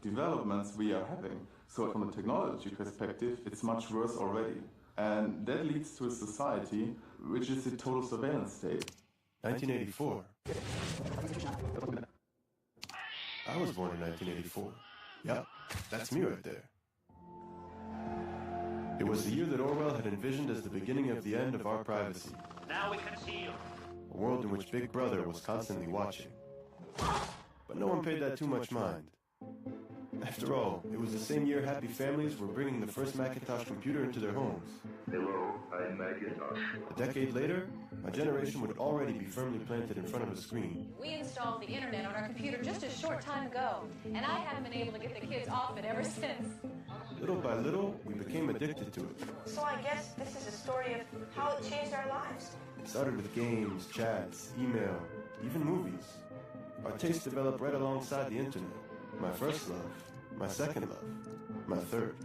developments we are having. So from a technology perspective, it's much worse already. And that leads to a society which is a total surveillance state. 1984. I was born in 1984. Yep, that's me right there. It was the year that Orwell had envisioned as the beginning of the end of our privacy. Now we can see you. A world in which Big Brother was constantly watching. But no one paid that too much mind. After all, it was the same year happy families were bringing the first Macintosh computer into their homes. Hello, I'm Macintosh. A decade later, my generation would already be firmly planted in front of a screen. We installed the internet on our computer just a short time ago, and I haven't been able to get the kids off it ever since. Little by little, we became addicted to it. So I guess this is a story of how it changed our lives. It started with games, chats, email, even movies. Our tastes developed right alongside the internet. My first love, my second love, my third.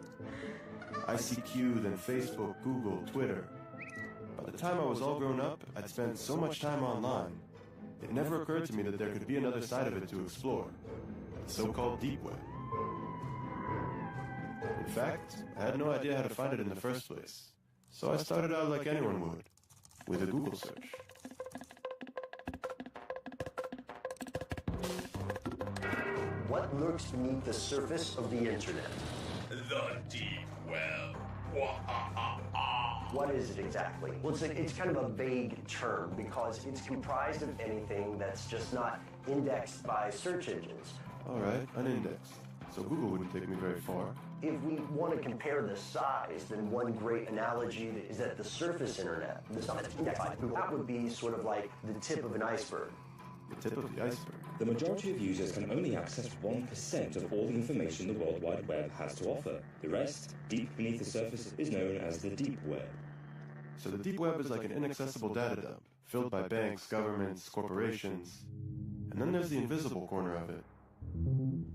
ICQ, then Facebook, Google, Twitter. By the time I was all grown up, I'd spent so much time online, it never occurred to me that there could be another side of it to explore, the so-called deep web. In fact, I had no idea how to find it in the first place, so I started out like anyone would, with a Google search. What lurks beneath the surface of the internet? The deep web. What is it exactly? Well, it's kind of a vague term because it's comprised of anything that's just not indexed by search engines. All right, unindexed. So Google wouldn't take me very far. If we want to compare the size, then one great analogy is that the surface internet, the stuff that's indexed by Google, that would be sort of like the tip of an iceberg. The tip of the iceberg. The majority of users can only access 1% of all the information the World Wide Web has to offer. The rest, deep beneath the surface, is known as the deep web. So the deep web is like an inaccessible data dump, filled by banks, governments, corporations. And then there's the invisible corner of it.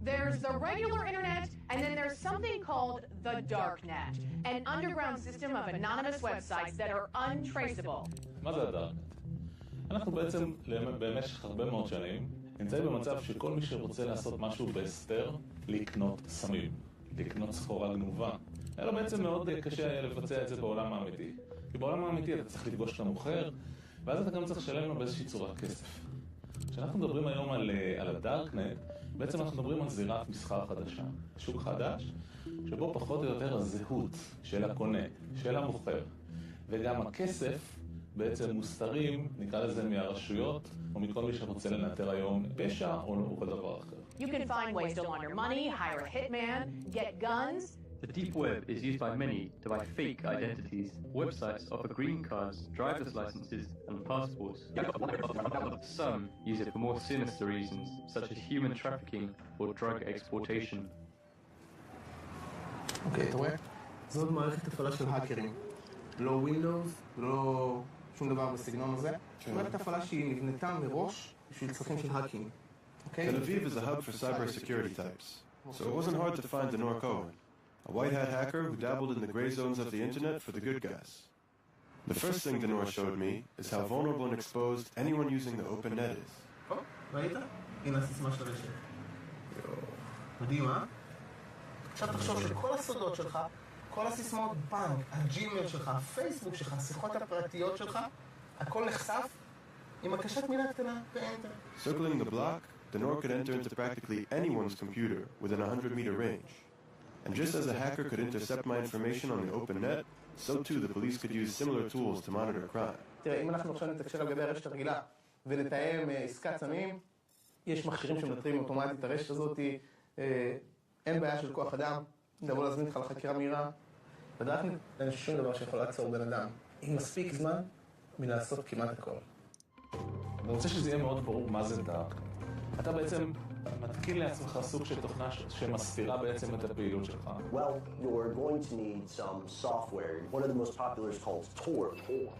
There's the regular internet, and then there's something called the darknet, an underground system of anonymous websites that are untraceable. מה זה הדארקנט? אנחנו בעצם במשך הרבה מאוד שנים נמצאים במצב שכל מי שרוצה לעשות משהו בהסתר, לקנות סמים, לקנות סחורה גנובה. היה לו בעצם מאוד קשה היה לבצע את זה בעולם האמיתי. כי בעולם האמיתי אתה צריך לפגוש את המוכר, ואז אתה גם צריך לשלם לו באיזושהי צורת כסף. כשאנחנו מדברים היום על הדארקנט, בעצם אנחנו מדברים על זירת מסחר חדשה, שוק חדש, שבו פחות או יותר הזהות של הקונה, של המוכר, וגם הכסף בעצם מוסתרים, נקרא לזה מהרשויות, או מכל מי שרוצה לנטר היום פשע או כל דבר אחר. You can find ways to launder money, hire a hitman, get guns. The deep web is used by many to buy fake identities. Websites offer green cards, driver's licenses, and passports. Some use it for more sinister reasons, such as human trafficking or drug exportation. אוקיי, אתה רואה? זאת מערכת הפעלה של האקרים. לא Windows, לא שום דבר בסגנון הזה. מערכת הפעלה שהיא נבנתה מראש בשביל צרכים של האקינג. Tel Aviv is a hub for cybersecurity types, so it wasn't hard to find Denor Cohen, a white-hat hacker who dabbled in the gray zones of the internet for the good guys. The first thing Denor showed me is how vulnerable and exposed anyone using the open net is. ראית? הנה הסיסמה של הרשת. מדהים, אה? עכשיו תחשוב שכל הסודות שלך, כל הסיסמאות בנק, הג'ימייל שלך, הפייסבוק שלך, השיחות הפרטיות שלך, הכל נחשף עם הקשת מילה קטנה באנטר. Circling the block, Denor could enter into practically anyone's computer within a 100-meter range. And just as a hacker could intercept my information on the open net, so too the police could use similar tools to monitor crime. תראה, אם אנחנו עכשיו נתקשר לגבי הרשת הרגילה ונתאם עסקת סמים, יש מכשירים שמנטרים אוטומטית את הרשת הזאת, אין בעיה של כוח אדם, נבוא להזמין אותך לחקירה מהירה, בדקנו, אין שום דבר שיכול לעצור בן אדם. עם מספיק זמן מלעשות כמעט הכל. אני רוצה שזה יהיה מאוד ברור מה זה דארקנט. אתה בעצם מתקין לעצמך סוג של תוכנה שמסתירה בעצם את הפעילות שלך. Well, you're going to need some software. One of the most popular is called Tor.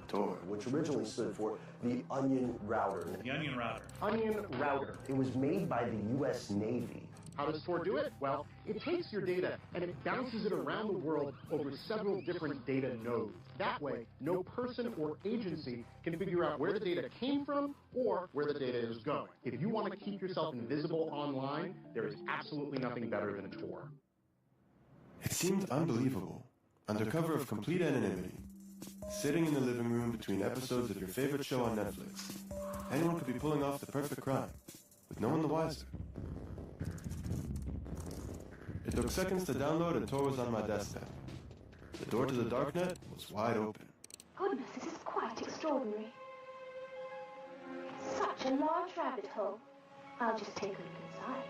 Tor, which originally stood for the Onion Router. The Onion Router. Onion Router. It was made by the U.S. Navy How does Tor do it? Well, it takes your data and it bounces it around the world over several different data nodes. That way, no person or agency can figure out where the data came from or where the data is going. If you want to keep yourself invisible online, there is absolutely nothing better than Tor. It seemed unbelievable. Under cover of complete anonymity, sitting in the living room between episodes of your favorite show on Netflix, anyone could be pulling off the perfect crime, with no one the wiser. It took seconds to download and Tor was on my desktop. The door to the darknet was wide open. Goodness, this is quite extraordinary. It's such a large rabbit hole. I'll just take a look inside.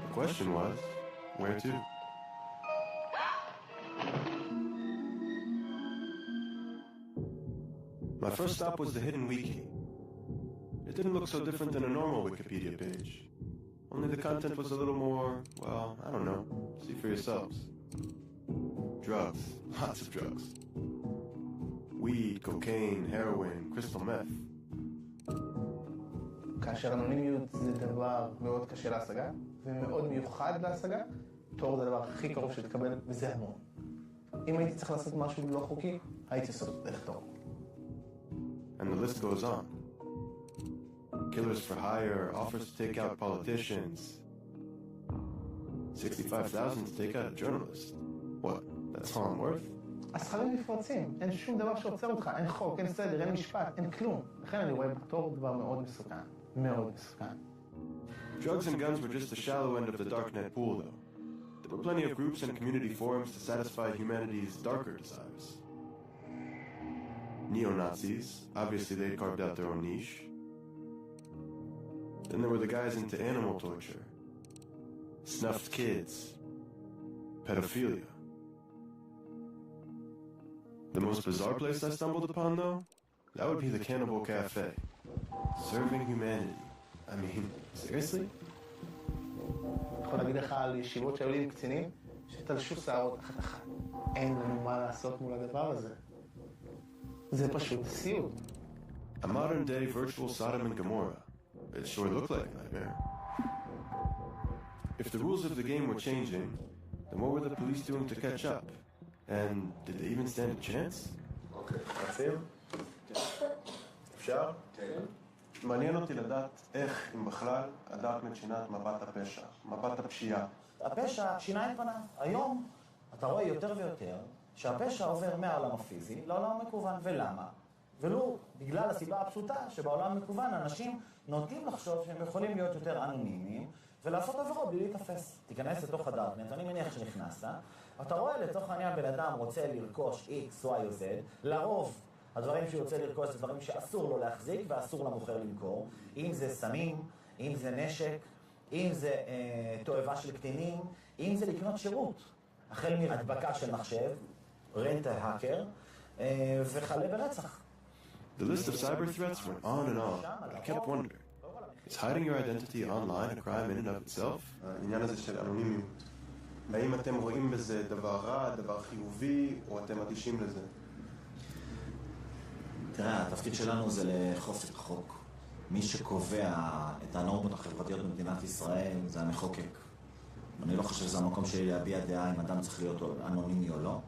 The question was, where to? My first stop was the hidden wiki. It didn't look so different than a normal Wikipedia page. Only the content was a little more, well, I don't know. See for yourselves. Drugs. Lots of drugs. Weed, cocaine, heroin, crystal meth. כאשר אנונימיות זה דבר מאוד קשה להשגה, ומאוד מיוחד להשגה, תור זה הדבר הכי קרוב שתקבל, וזה המון. אם הייתי צריך לעשות משהו לא חוקי, הייתי עושה דרך תור. And the list goes on. Killers for hire, offers to take out politicians. 65,000 to take out a journalist. What? That's all I'm worth? הסכרים נפרצים, אין שום דבר שעוצר אותך, אין חוק, אין סדר, אין משפט, אין כלום. לכן אני רואה בתור דבר מאוד מסוכן. מאוד מסוכן. Drugs and guns were just the shallow end of the darknet pool, though. There were plenty of groups and community forums to satisfy humanity's darker desires. Neo-Nazis, obviously they carved out their own niche. Then there were the guys into animal torture, snuffed kids, pedophilia. The most bizarre place I stumbled upon, though, that would be the Cannibal Cafe. Serving humanity. I mean, seriously? אני יכול להגיד לך על ישיבות שהיו לי עם קצינים, שתלשו שערות אחת-אחת. אין לנו מה לעשות מול הדבר הזה. זה פשוט סיוט. A modern-day virtual Sodom and Gomorrah. It sure looked like a nightmare. If the rules of the game were changing, then what were the police doing to catch up? And did they even stand a chance? אוקיי, רצים? אפשר? כן. מעניין אותי לדעת איך, אם בכלל, הדארקנט שינה את מבט הפשע, מבט הפשיעה. הפשע שינה את פניו. היום אתה רואה יותר ויותר שהפשע עובר מהעולם הפיזי לעולם המקוון. ולמה? ולו בגלל הסיבה הפשוטה שבעולם המקוון אנשים נוטים לחשוב שהם יכולים להיות יותר אנונימיים ולעשות עבירות בלי להתאפס. תיכנס לתוך הדארקנט, אני מניח שנכנסת, אתה רואה לצורך העניין בן אדם רוצה לרכוש X, Y או Z, לרוב הדברים שהוא רוצה לרכוש זה דברים שאסור לו להחזיק ואסור למוכר למכור, אם זה סמים, אם זה נשק, אם זה תועבה של קטינים, אם זה לקנות שירות, החל מהדבקה של מחשב, רנט ההאקר, וכלה ברצח. The list of cyber threats went on and on. I kept wondering, is hiding your identity online a crime in and of itself? העניין הזה של אנונימיות. האם אתם רואים בזה דבר רע, דבר חיובי, או אתם אדישים לזה? תראה, התפקיד שלנו זה לאכוף את החוק. מי שקובע את הנורמות החברתיות במדינת ישראל זה המחוקק. אני לא חושב שזה המקום שלי להביע דעה אם אדם צריך להיות אנונימי או לא.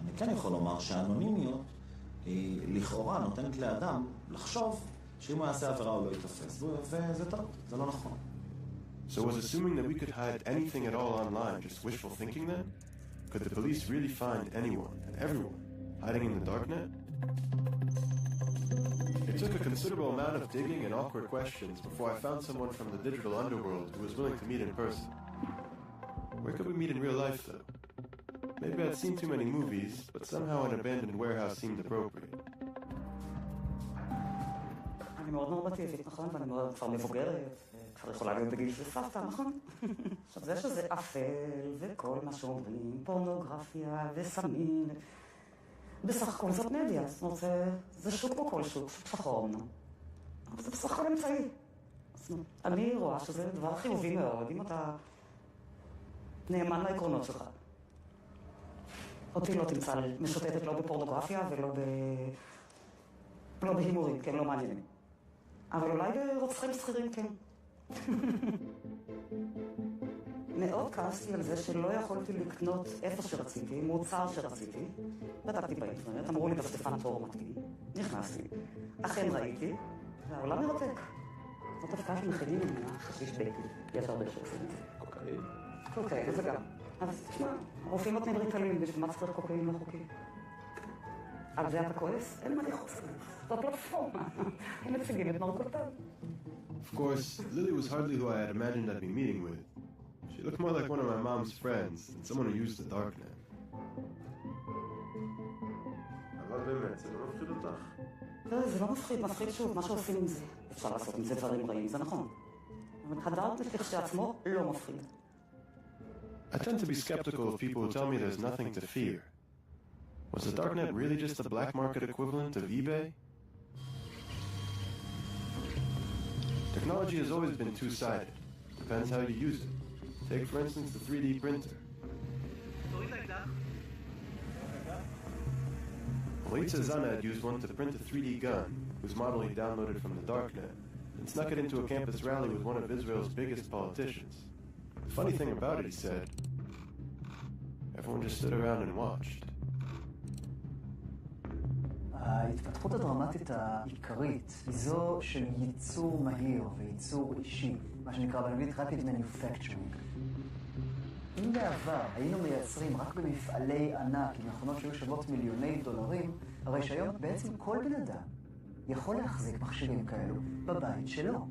אני כן יכול לומר שהאנונימיות היא לכאורה נותנת לאדם לחשוב שאם הוא יעשה עבירה הוא לא יתפס. וזה טעות, זה לא נכון. So was assuming that we could hide anything at all online just wishful thinking then? Could the police really find anyone and everyone hiding in the darknet? It took a considerable amount of digging and awkward questions before I found someone from the digital underworld who was willing to meet in person. Where could we meet in real life, though? Maybe I'd seen too many movies, but somehow an abandoned warehouse seemed appropriate. אני מאוד נורמטיבית, נכון? ואני מאוד כבר מבוגרת, כבר יכולה להיות בגיל של סבתא, נכון? עכשיו, זה שזה אפל וכל מה שאומרים, פורנוגרפיה וסמים, בסך הכל זאת מדיה, זאת אומרת, זה שוק כמו כל שוק, שחור, אבל זה בסך הכל אמצעי. אני רואה שזה דבר חיובי מאוד, אם אתה נאמן לעקרונות שלך. אותי לא תמצא משוטטת לא בפורנוגרפיה ולא בהימורים, כי הם לא מעניינים. אבל אולי ברוצחים שכירים, כן. מאוד כעסתי על זה שלא יכולתי לקנות איפה שרציתי, מוצר שרציתי. בדקתי באינטרנט, אמרו לי בסטפן תור מתאים. נכנסתי. אכן ראיתי, והעולם מרתק. זאת הפקעה שמכינים ממנה חשיש ביתי. יש הרבה שעושים את זה. קוקאין? קוקאין, זה גם. אז תשמע, הרופאים נותנים ריטלין בשביל מה צריך קוקאין לא חוקי. על זה אתה כועס? אין מה לכעוס. זו פלטפורמה. הם מציגים את מרכולתם. Of course, Lily was hardly who I had imagined I'd be meeting with. She looked more like one of my mom's friends than someone who used the darknet. אבל באמת, זה לא מפחיד אותך. לא, זה לא מפחיד, מפחיד שוב, מה שעושים עם זה. אפשר לעשות עם זה דברים רעים, זה נכון. אבל הדארקנט כשלעצמו לא מפחיד. I tend to be skeptical of people who tell me there's nothing to fear. Was the darknet really just the black market equivalent of eBay? Technology has always been two-sided. Depends how you use it. Take, for instance, the 3D printer. Oitza Zana had used one to print a 3D gun, whose model he downloaded from the darknet, and snuck it into a campus rally with one of Israel's biggest politicians. The funny thing about it, he said, everyone just stood around and watched. ההתפתחות הדרמטית העיקרית היא זו של ייצור מהיר וייצור אישי, מה שנקרא באנגלית Rapid Manufacturing. אם בעבר היינו מייצרים רק במפעלי ענק עם מכונות שהיו שוות מיליוני דולרים, הרי שהיום בעצם כל בן אדם יכול להחזיק מכשירים כאלו בבית שלו.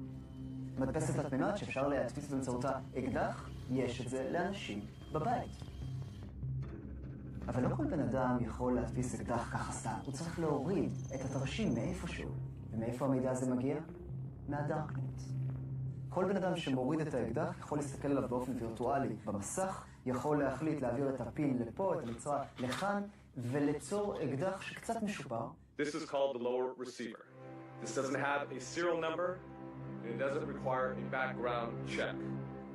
מדפסת תלת-ממד שאפשר להדפיס באמצעותה אקדח, יש את זה לאנשים בבית. אבל לא כל בן אדם יכול להדפיס אקדח ככה סתם. הוא צריך להוריד את התרשים מאיפשהו. ומאיפה המידע הזה מגיע? מהדארקנט. כל בן אדם שמוריד את האקדח יכול להסתכל עליו באופן וירטואלי במסך, יכול להחליט להעביר את הפין לפה, את המצרה לכאן, וליצור אקדח שקצת משופר. This is called the lower receiver. This doesn't have a serial number, and it doesn't require a background check.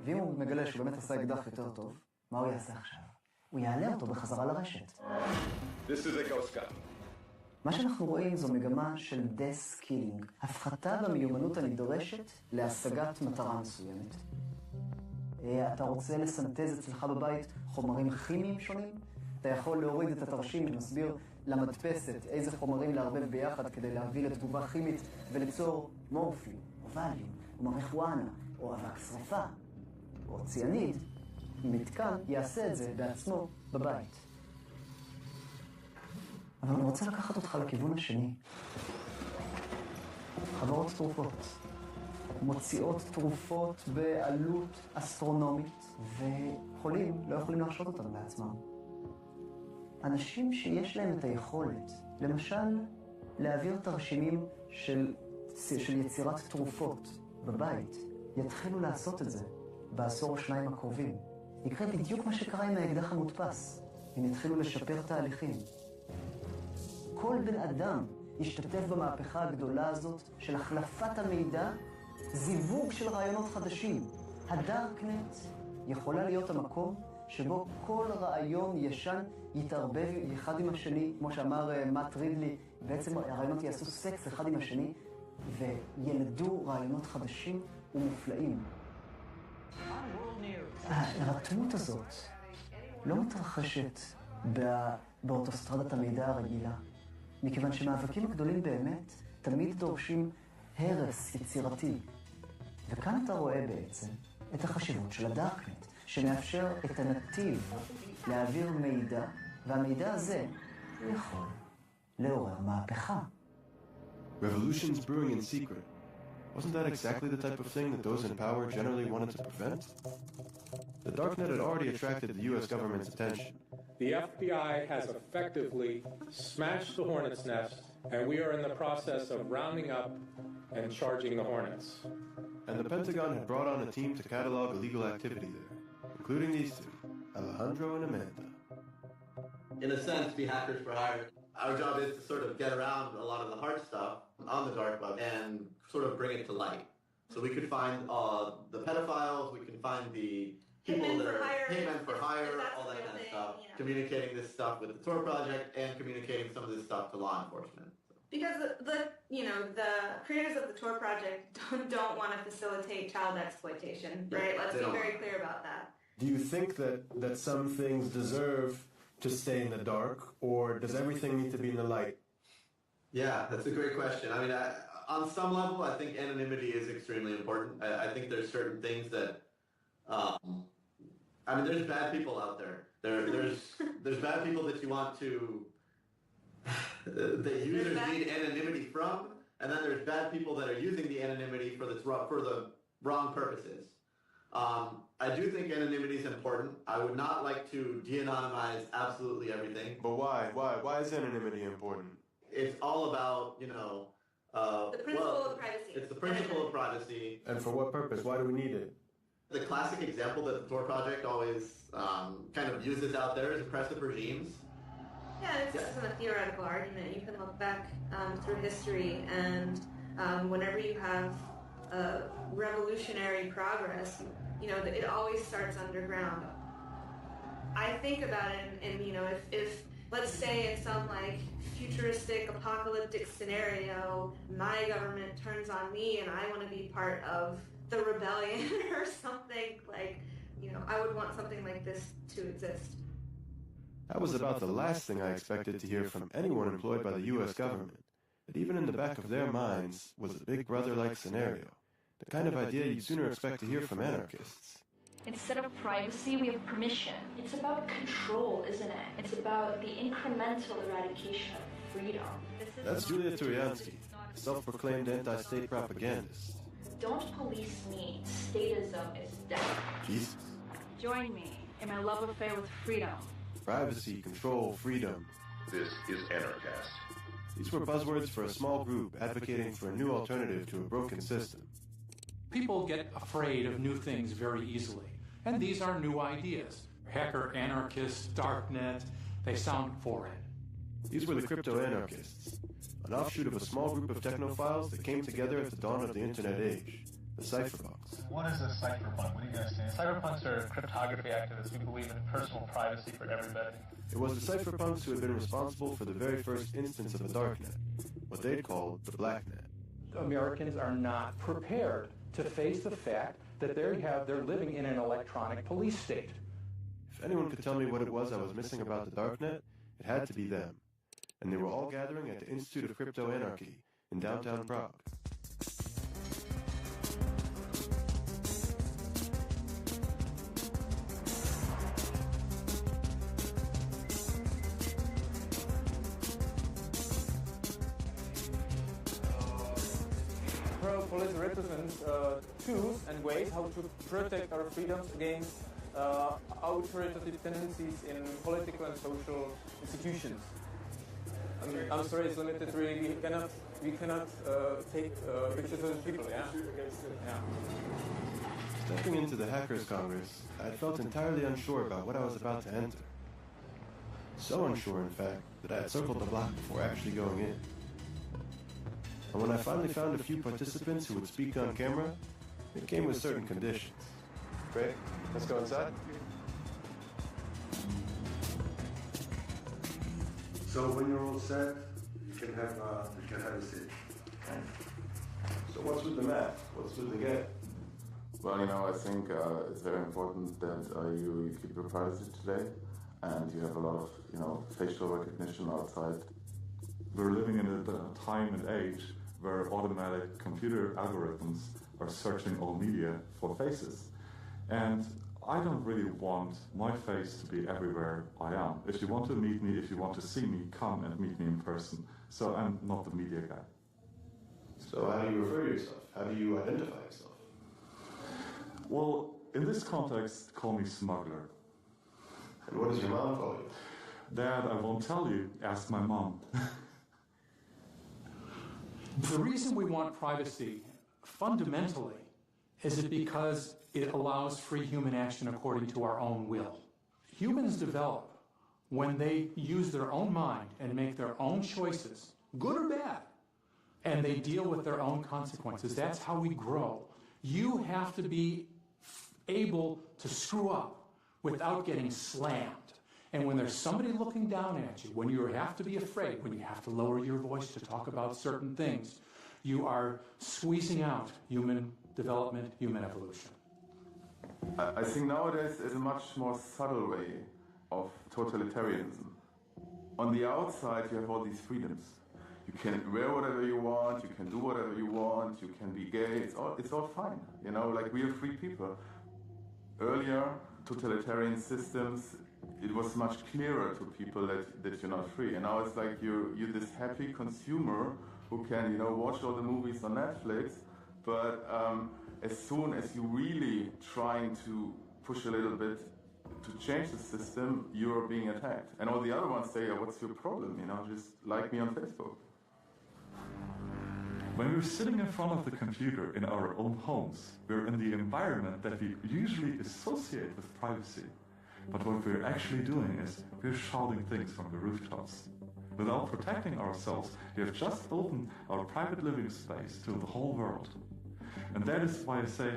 ואם הוא מגלה שהוא באמת עשה אקדח יותר טוב, מה הוא יעשה עכשיו? הוא יעלה אותו בחזרה לרשת. This is a ghost gun. מה שאנחנו רואים זו מגמה של דסקילינג, הפחתה במיומנות הנדרשת להשגת מטרה מסוימת. אתה רוצה לסנטז אצלך בבית חומרים כימיים שונים? אתה יכול להוריד את התרשים שמסביר למדפסת איזה חומרים לערבב ביחד כדי להביא לתגובה כימית וליצור מורפיום, או ווליום, או מריחואנה, או אבק שרפה, או ציאניד. מתקן יעשה את זה בעצמו בבית. אבל אני רוצה לקחת אותך לכיוון השני. חברות תרופות מוציאות תרופות בעלות אסטרונומית, וחולים לא יכולים להרשות אותם לעצמם. אנשים שיש להם את היכולת, למשל, להעביר תרשימים של יצירת תרופות בבית, יתחילו לעשות את זה בעשור או שניים הקרובים. יקרה בדיוק מה שקרה עם האקדח המודפס. הם יתחילו לשפר תהליכים. כל בן אדם ישתתף במהפכה הגדולה הזאת של החלפת המידע, זיווג של רעיונות חדשים. הדארקנט יכולה להיות המקום שבו כל רעיון ישן יתערבב אחד עם השני, כמו שאמר מאט רידלי, בעצם הרעיונות יעשו סקס אחד עם השני, וילדו רעיונות חדשים ומופלאים. ההירתמות הזאת לא מתרחשת באוטוסטרדת המידע הרגילה, מכיוון שמאבקים הגדולים באמת תמיד דורשים הרס יצירתי. וכאן אתה רואה בעצם את החשיבות של הדארקנט, שמאפשר את הנתיב להעביר מידע, והמידע הזה יכול לעורר מהפכה. Revolutions brewing in secret. Wasn't that exactly the type of thing that those in power generally wanted to prevent? The darknet had already attracted the U.S. government's attention. The FBI has effectively smashed the hornet's nest, and we are in the process of rounding up and charging the hornets. And the Pentagon had brought on a team to catalog illegal activity there, including these two, Alejandro and Amanda. In a sense, be hackers for hire. Our job is to sort of get around a lot of the hard stuff on the dark web and sort of bring it to light. So we could find the pedophiles, we can find the people that are hitmen for hire, all that kind of stuff, communicating this stuff with the Tor project and communicating some of this stuff to law enforcement. Because the creators of the Tor project don't want to facilitate child exploitation, right? Let's be very clear about that. Do you think that some things deserve to stay in the dark, or does everything need to be in the light? Yeah, that's a great question. I mean, on some level, I think anonymity is extremely important. I think there's certain things that, I mean, there's bad people out there. There's bad people that you want to, that users need anonymity from, and then there's bad people that are using the anonymity for the wrong purposes. I do think anonymity is important. I would not like to de-anonymize absolutely everything. But why? Why is anonymity important? It's all about, the principle of privacy. It's the principle of privacy. And for what purpose? Why do we need it? The classic example that the Tor project always kind of uses out there is oppressive regimes. Yeah, this isn't a theoretical argument. You can look back through history, and whenever you have revolutionary progress, it always starts underground. I think about it, and if let's say in some futuristic apocalyptic scenario, my government turns on me and I want to be part of the rebellion or something, I would want something like this to exist. That was about the last thing I expected to hear from anyone employed by the U.S. government. But even in the back of their minds was a Big Brother-like scenario, the kind of idea you'd sooner expect to hear from anarchists. Instead of privacy, we have permission. It's about control, isn't it? It's about the incremental eradication of freedom. That's Julia Turiansky, self-proclaimed anti-state propagandist. Don't police me. Statism is death. Jesus. Join me in my love affair with freedom. Privacy, control, freedom. This is Anarchast. These were buzzwords for a small group advocating for a new alternative to a broken system. People get afraid of new things very easily, and these are new ideas. Hacker anarchists, darknet, they sound foreign. These were the crypto-anarchists, an offshoot of a small group of technophiles that came together at the dawn of the internet age, the cypherpunks. What is a cypherpunk? What do you guys think? Cypherpunks are cryptography activists who believe in personal privacy for everybody. It was the cypherpunks who had been responsible for the very first instance of the darknet, what they'd called the blacknet. Americans are not prepared to face the fact that they're living in an electronic police state. If anyone could tell me what it was I was missing about the darknet, it had to be them. And they were all gathering at the Institute of Crypto Anarchy in downtown Prague. Police represent tools and ways how to protect our freedoms against authoritative tendencies in political and social institutions. I'm sorry, it's limited. Really, we cannot take pictures of people. Yeah. Stepping into the Hackers Congress, I felt entirely unsure about what I was about to enter. So unsure, in fact, that I had circled the block before actually going in. And when I finally found a few participants who would speak on camera, it came with certain conditions. Great. Let's go inside. So when you're all set, you can have a seat. So what's with the mask? What's with the gap? Well, I think it's very important that you keep your privacy today, and you have a lot of, facial recognition outside. We're living in a time and age where automatic computer algorithms are searching all media for faces. And I don't really want my face to be everywhere I am. If you want to meet me, if you want to see me, come and meet me in person. So I'm not the media guy. So how do you refer to yourself? How do you identify yourself? Well, in this context, call me smuggler. And what does your mom call you? Dad, I won't tell you. Ask my mom. The reason we want privacy, fundamentally, is it because it allows free human action according to our own will. Humans develop when they use their own mind and make their own choices, good or bad, and they deal with their own consequences. That's how we grow. You have to be able to screw up without getting slammed. And when there's somebody looking down at you, when you have to be afraid, when you have to lower your voice to talk about certain things, you are squeezing out human development, human evolution. I think nowadays there's a much more subtle way of totalitarianism. On the outside, you have all these freedoms. You can wear whatever you want, you can do whatever you want, you can be gay, it's all fine. You know, like we are free people. Earlier, totalitarian systems, it was much clearer to people that you're not free. And now it's like you're this happy consumer who can, you know, watch all the movies on Netflix, but as soon as you really trying to push a little bit to change the system, you're being attacked. And all the other ones say, what's your problem? You know, just like me on Facebook. When we're sitting in front of the computer in our own homes, we're in the environment that we usually associate with privacy. But what we're actually doing is we're shouting things from the rooftops. Without protecting ourselves, we have just opened our private living space to the whole world. And that is why I say,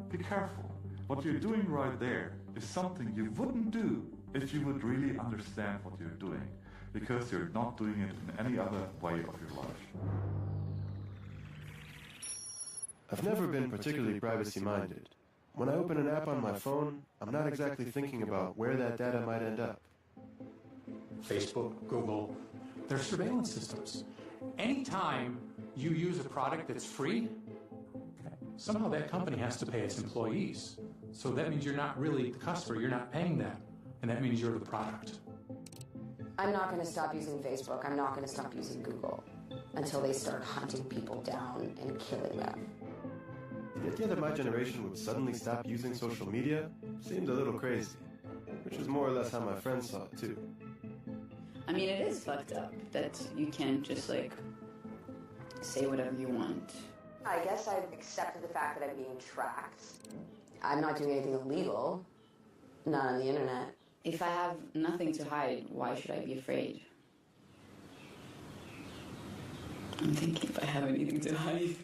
be careful. What you're doing right there is something you wouldn't do if you would really understand what you're doing, because you're not doing it in any other way of your life. I've never been particularly privacy-minded. When I open an app on my phone, I'm not exactly thinking about where that data might end up. Facebook, Google, they're surveillance systems. Anytime you use a product that's free, somehow that company has to pay its employees. So that means you're not really the customer, you're not paying them, and that means you're the product. I'm not going to stop using Facebook, I'm not going to stop using Google until they start hunting people down and killing them. The idea that my generation would suddenly stop using social media seemed a little crazy, which is more or less how my friends saw it too. I mean, it is fucked up that you can't just, like, say whatever you want. I guess I've accepted the fact that I'm being tracked. I'm not doing anything illegal, not on the internet. If I have nothing to hide, why should I be afraid? I'm thinking if I have anything to hide.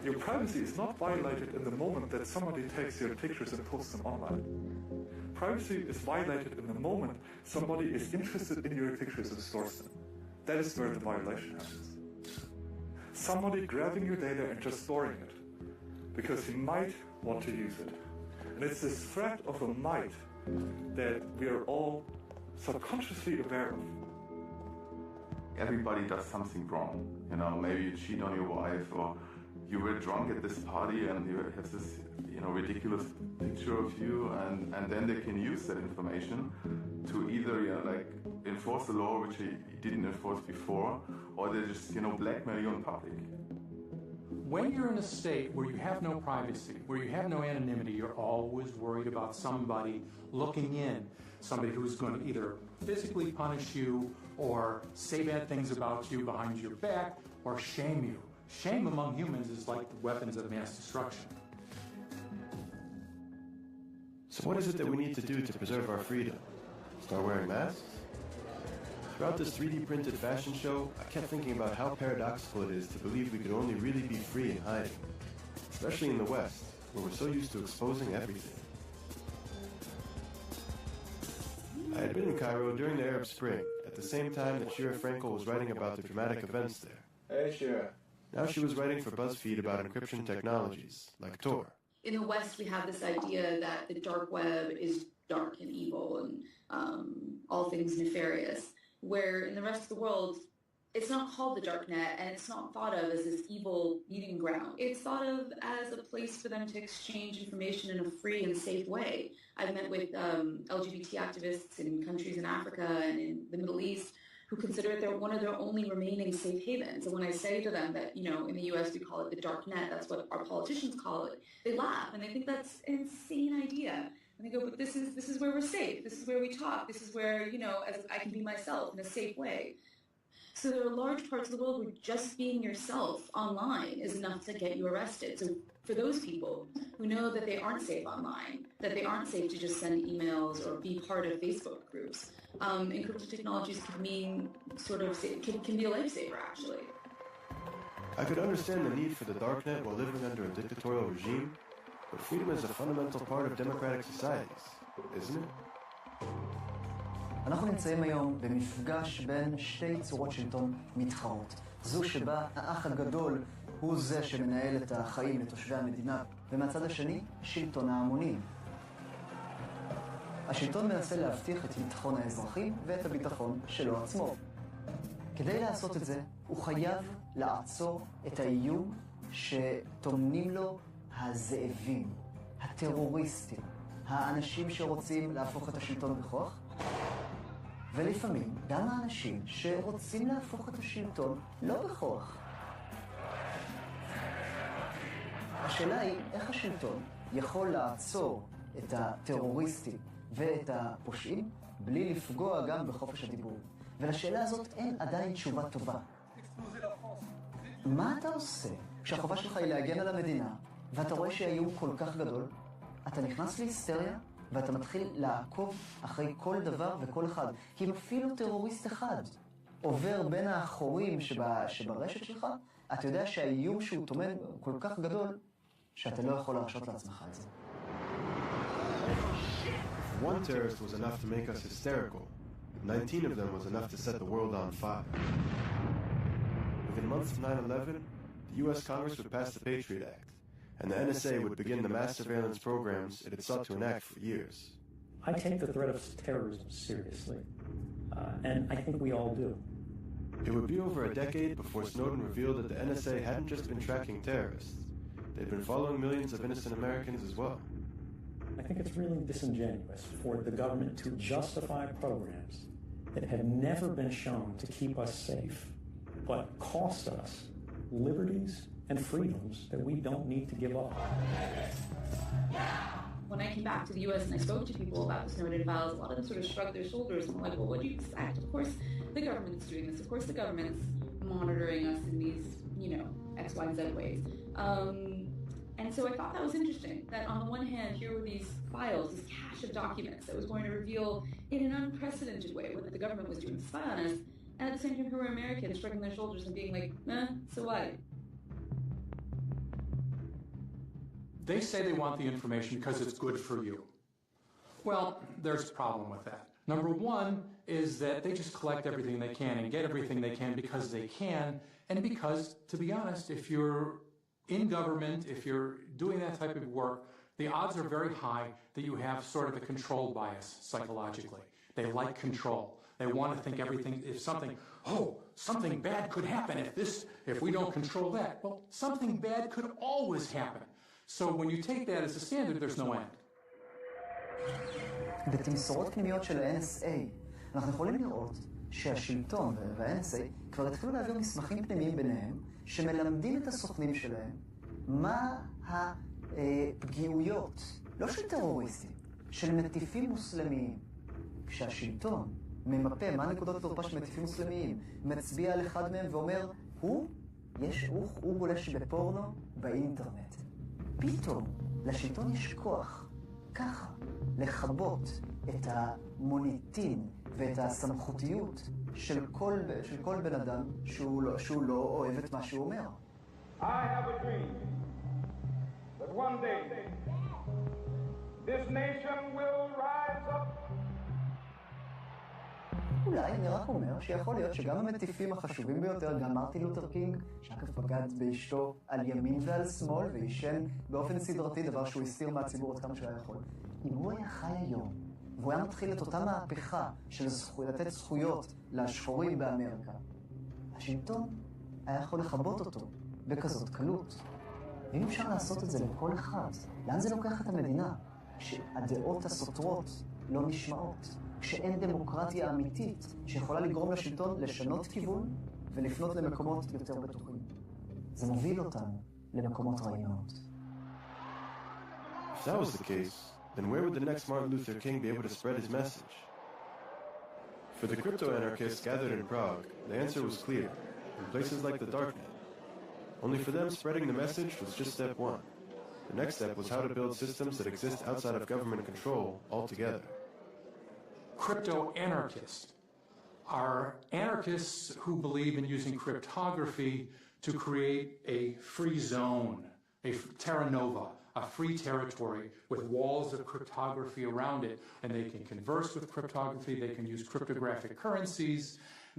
Your privacy is not violated in the moment that somebody takes your pictures and posts them online. Privacy is violated in the moment somebody is interested in your pictures and stores them. That is where the violation happens. Somebody grabbing your data and just storing it because he might want to use it. And it's this threat of a might that we are all subconsciously aware of. Everybody does something wrong. You know, maybe you cheat on your wife, or you were drunk at this party and you have this, you know, ridiculous picture of you, and then they can use that information to either, you know, like enforce the law which he didn't enforce before, or they just, you know, blackmail you in public. When you're in a state where you have no privacy, where you have no anonymity, you're always worried about somebody looking in, somebody who's going to either physically punish you or say bad things about you behind your back or shame you. Shame among humans is like the weapons of mass destruction. So what is it that we need to do to preserve our freedom? Start wearing masks? Throughout this 3D printed fashion show, I kept thinking about how paradoxical it is to believe we could only really be free in hiding. Especially in the West, where we're so used to exposing everything. I had been in Cairo during the Arab Spring, at the same time that Shira Frankel was writing about the dramatic events there. Hey, Shira. Now she was writing for BuzzFeed about encryption technologies, like Tor. In the West, we have this idea that the dark web is dark and evil and all things nefarious, where in the rest of the world, it's not called the dark net, and it's not thought of as this evil meeting ground. It's thought of as a place for them to exchange information in a free and safe way. I've met with LGBT activists in countries in Africa and in the Middle East who consider it one of their only remaining safe havens. And when I say to them that, you know, in the U.S. we call it the dark net, that's what our politicians call it, they laugh and they think that's an insane idea. And they go, but this is where we're safe. This is where we talk. This is where, you know, as I can be myself in a safe way. So there are large parts of the world where just being yourself online is enough to get you arrested. So for those people who know that they aren't safe online, that they aren't safe to just send emails or be part of Facebook groups, encrypted technologies can mean can be a lifesaver, actually. I could understand the need for the darknet while living under a dictatorial regime, but freedom is a fundamental part of democratic societies, isn't it? אנחנו נמצאים היום במפגש בין שתי צורות שלטון מתחרות. זו שבה האח הגדול הוא זה שמנהל את החיים לתושבי המדינה ומהצד השני, שלטון ההמונים. השלטון מנסה להבטיח את ביטחון האזרחים ואת הביטחון שלו עצמו. כדי לעשות את זה, הוא חייב לעצור את האיום שטומנים לו הזאבים, הטרוריסטים, האנשים שרוצים להפוך את השלטון בכוח, ולפעמים גם האנשים שרוצים להפוך את השלטון לא בכוח. השאלה היא איך השלטון יכול לעצור את הטרוריסטים ואת הפושעים בלי לפגוע גם בחופש הדיבור. ולשאלה הזאת אין עדיין תשובה טובה. מה אתה עושה כשהחובה שלך היא להגן על המדינה ואתה רואה שהאיום כל כך גדול? אתה נכנס להיסטריה ואתה מתחיל לעקוב אחרי כל דבר וכל אחד. כי אם אפילו טרוריסט אחד עובר בין האחורים שברשת שלך, אתה יודע שהאיום שהוא טומן כל כך גדול שאתה לא יכול להרשות לעצמך את זה. One terrorist was enough to make us hysterical. 19 of them was enough to set the world on fire. Within months of 9/11, the U.S. Congress would pass the Patriot Act, and the NSA would begin the mass surveillance programs it had sought to enact for years. I take the threat of terrorism seriously, and I think we all do. It would be over a decade before Snowden revealed that the NSA hadn't just been tracking terrorists. They'd been following millions of innocent Americans as well. I think it's really disingenuous for the government to justify programs that have never been shown to keep us safe, but cost us liberties and freedoms that we don't need to give up. When I came back to the U.S. and I spoke to people about the Snowden files, a lot of them sort of shrugged their shoulders and were like, well, what do you expect? Of course the government's doing this. Of course the government's monitoring us in these, X, Y, and Z ways. And so I thought that was interesting, that on the one hand, here were these files, this cache of documents that was going to reveal in an unprecedented way what the government was doing to spy on us, and at the same time, here were Americans shrugging their shoulders and being like, so what? They say they want the information because it's good for you. Well, there's a problem with that. Number one is that they just collect everything they can and get everything they can because they can, and because, to be honest, if you're in government, if you're doing that type of work, the odds are very high that you have sort of a control bias psychologically. They like control. They want to think everything, if something bad could happen if we don't control that. Well, something bad could always happen. So when you take that as a standard, there's no end. בתמסורות פנימיות של ה-NSA, אנחנו יכולים לראות שהשלטון וה-NSA כבר התחילו להעביר מסמכים פנימיים ביניהם, שמלמדים את הסוכנים שלהם מה הפגיעויות, לא של טרוריסטים, של מטיפים מוסלמיים. כשהשלטון ממפה מה נקודות תורפה של מטיפים מוסלמיים, מצביע על אחד מהם ואומר, הוא גולש בפורנו באינטרנט. פתאום לשלטון יש כוח, ככה, לחבות את המוניטין ואת הסמכותיות של כל בן אדם שהוא לא אוהב את מה שהוא אומר. I have a dream that one day this nation will rise up. אולי אני רק אומר שיכול להיות שגם המטיפים החשובים ביותר, גם מרטין לותר קינג, שאגב בגד באשתו על ימין ועל שמאל ועישן באופן סדרתי, דבר שהוא הסתיר מהציבור עד כמה שהוא היה יכול. אם הוא היה חי היום, והוא היה מתחיל את אותה מהפכה של לתת זכויות לשחורים באמריקה, השלטון היה יכול לחבות אותו בכזאת קלות. ואם אפשר לעשות את זה לכל אחד, לאן זה לוקח את המדינה? כשהדעות הסותרות לא נשמעות, כשאין דמוקרטיה אמיתית שיכולה לגרום לשלטון לשנות כיוון ולפנות למקומות יותר בטוחים. זה מוביל אותנו למקומות רעים מאוד. If that was the case, then where would the next Martin Luther King be able to spread his message? For the crypto-anarchists gathered in Prague, the answer was clear, in places like the Darknet. Only for them, spreading the message was just step one. The next step was how to build systems that exist outside of government control altogether. Crypto-anarchists are anarchists who believe in using cryptography to create a free zone, a terra nova, a free territory with walls of cryptography around it, and they can converse with cryptography, they can use cryptographic currencies,